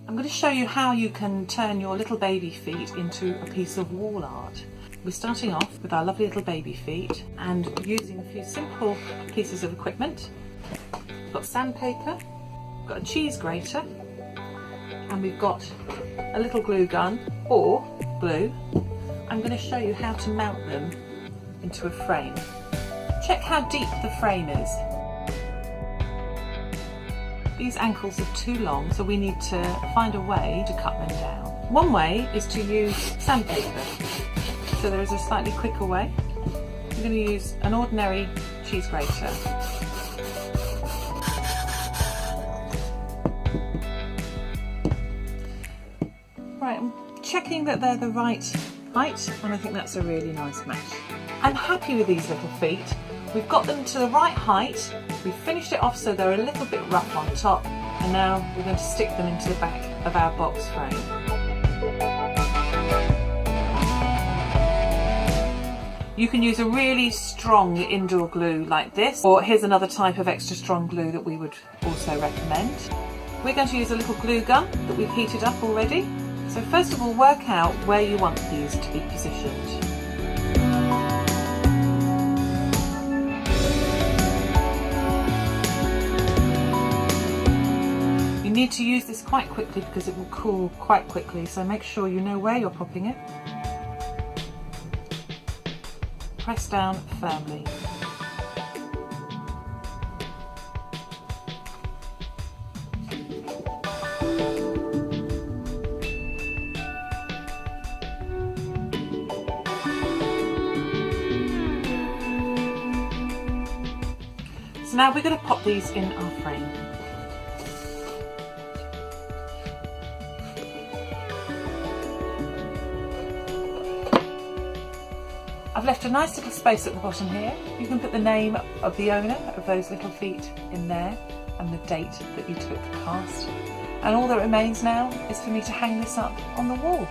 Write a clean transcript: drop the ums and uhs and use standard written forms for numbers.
I'm going to show you how you can turn your little baby feet into a piece of wall art. We're starting off with our lovely little baby feet and using a few simple pieces of equipment. We've got sandpaper, we've got a cheese grater, and we've got a little glue gun or glue. I'm going to show you how to mount them into a frame. Check how deep the frame is. These ankles are too long, so we need to find a way to cut them down. One way is to use sandpaper. So there is a slightly quicker way. We're going to use an ordinary cheese grater. Right, I'm checking that they're the right height, and I think that's a really nice match. I'm happy with these little feet. We've got them to the right height, we've finished it off so they're a little bit rough on top, and now we're going to stick them into the back of our box frame. You can use a really strong indoor glue like this, or here's another type of extra strong glue that we would also recommend. We're going to use a little glue gun that we've heated up already. So first of all, work out where you want these to be positioned. You need to use this quite quickly because it will cool quite quickly, so make sure you know where you're popping it. Press down firmly. So now we're going to pop these in our frame. I've left a nice little space at the bottom here. You can put the name of the owner of those little feet in there and the date that you took the cast. And all that remains now is for me to hang this up on the wall.